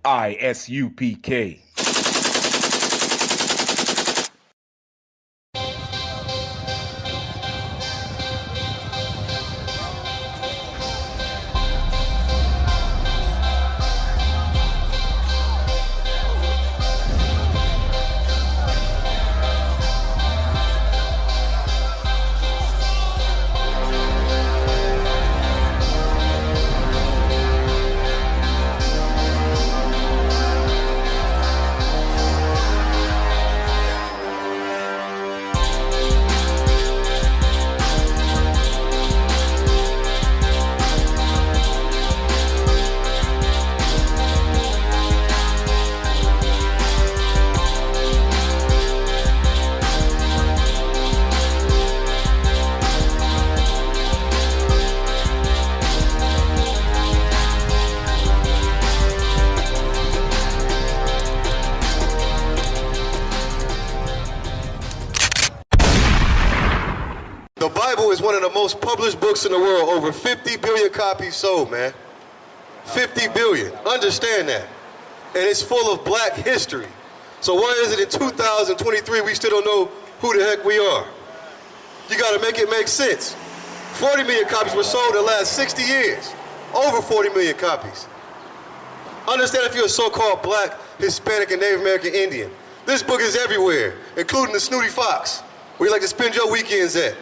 I.S.U.P.K. The Bible is one of the most published books in the world. Over 50 billion copies sold, man. 50 billion. Understand that. And it's full of black history. So why is it in 2023 we still don't know who the heck we are? You got to make it make sense. 40 million copies were sold in the last 60 years. Over 40 million copies. Understand if you're a so-called black, Hispanic, and Native American Indian. This book is everywhere, including the Snooty Fox, where you like to spend your weekends at.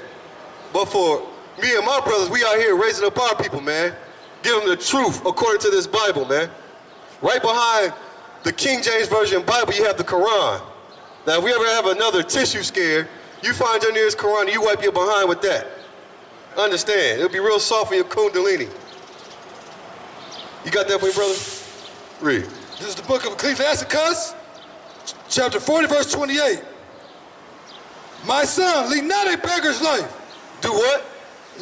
But for me and my brothers, we out here raising up our people, man. Give them the truth according to this Bible, man. Right behind the King James Version Bible, you have the Quran. Now, if we ever have another tissue scare, you find your nearest Quran and you wipe your behind with that. Understand, it'll be real soft for your kundalini. You got that for me, brother? Read. This is the book of Ecclesiastes, chapter 40, verse 28. My son, lead not a beggar's life. Do what?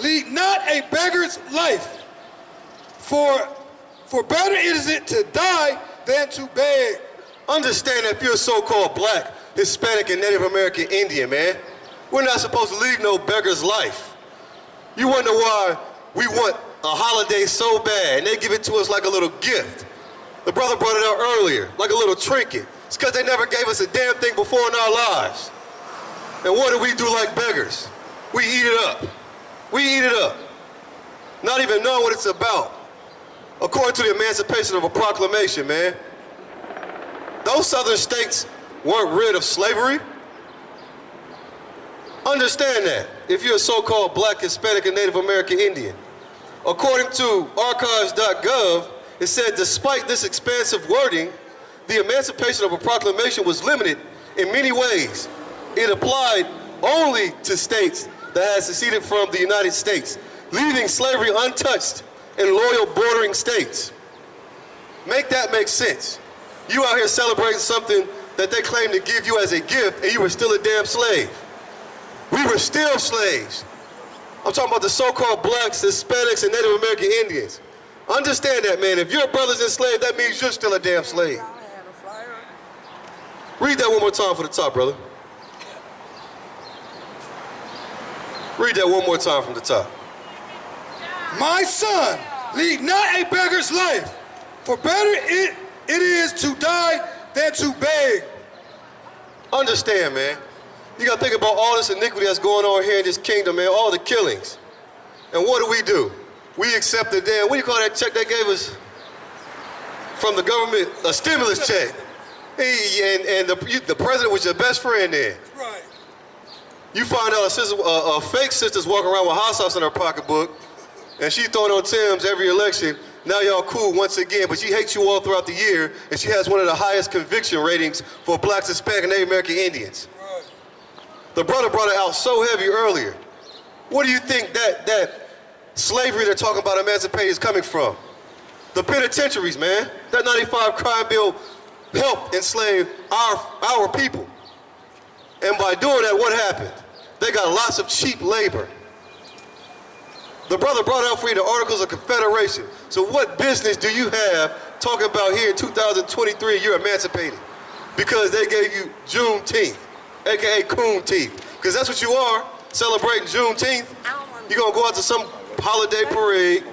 Lead not a beggar's life. For better is it to die than to beg. Understand that if you're a so-called black, Hispanic, and Native American Indian, man, we're not supposed to lead no beggar's life. You wonder why we want a holiday so bad, and they give it to us like a little gift. The brother brought it out earlier, like a little trinket. It's because they never gave us a damn thing before in our lives. And what do we do like beggars? We eat it up. We eat it up. Not even knowing what it's about. According to the Emancipation of a Proclamation, man, those southern states weren't rid of slavery. Understand that, if you're a so-called black, Hispanic, and Native American Indian. According to archives.gov, it said, despite this expansive wording, the Emancipation of a Proclamation was limited in many ways. It applied only to states that had seceded from the United States, leaving slavery untouched in loyal bordering states. Make that make sense. You out here celebrating something that they claim to give you as a gift, and you were still a damn slave. We were still slaves. I'm talking about the so-called blacks, Hispanics, and Native American Indians. Understand that, man. If your brother's enslaved, that means you're still a damn slave. Read that one more time for the top, brother. Read that one more time from the top. My son, lead not a beggar's life, for better it is to die than to beg. Understand, man. You gotta think about all this iniquity that's going on here in this kingdom, man, all the killings. And what do? We accept the damn, what do you call that check they gave us from the government? A stimulus check. And the president was your best friend then. Right. You find out a fake sister's walking around with hot sauce in her pocketbook, and she throwing on Tim's every election. Now y'all cool once again, but she hates you all throughout the year, and she has one of the highest conviction ratings for blacks, Hispanic, and Native American Indians. Right. The brother brought it out so heavy earlier. Where do you think that slavery they're talking about emancipating is coming from? The penitentiaries, man. That 95 crime bill helped enslave our people. And by doing that, what happened? They got lots of cheap labor. The brother brought out for you the Articles of Confederation. So what business do you have talking about here in 2023 you're emancipated? Because they gave you Juneteenth, AKA Coon Teeth. Because that's what you are, celebrating Juneteenth. You're gonna go out to some holiday parade,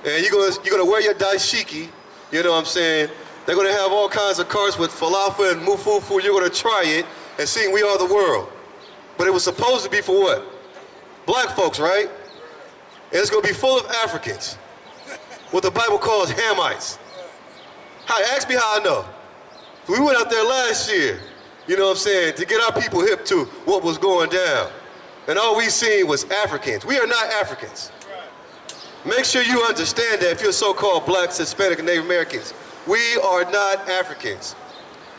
and you're gonna wear your dashiki, you know what I'm saying? They're going to have all kinds of carts with falafel and mufufu. You're going to try it and see we are the world. But it was supposed to be for what? Black folks, right? And it's going to be full of Africans. What the Bible calls Hamites. Ask me how I know. We went out there last year, you know what I'm saying, to get our people hip to what was going down. And all we seen was Africans. We are not Africans. Make sure you understand that if you're so-called blacks, Hispanic, and Native Americans. We are not Africans.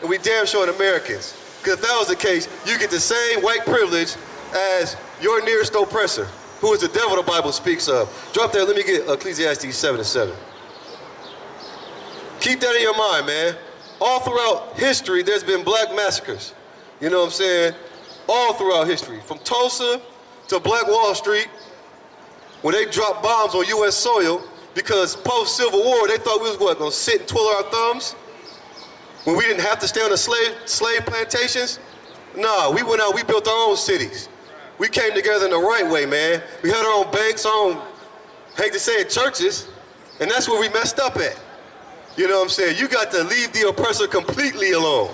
And we damn sure ain't Americans. Because if that was the case, you get the same white privilege as your nearest oppressor, who is the devil the Bible speaks of. Drop that, let me get Ecclesiastes 7:7. Keep that in your mind, man. All throughout history, there's been black massacres. You know what I'm saying? All throughout history. From Tulsa to Black Wall Street, when they dropped bombs on U.S. soil, because post-Civil War, they thought we was what, gonna sit and twiddle our thumbs? When we didn't have to stay on the slave plantations? Nah, we went out, we built our own cities. We came together in the right way, man. We had our own banks, our own, hate to say it, churches, and that's where we messed up at. You know what I'm saying? You got to leave the oppressor completely alone.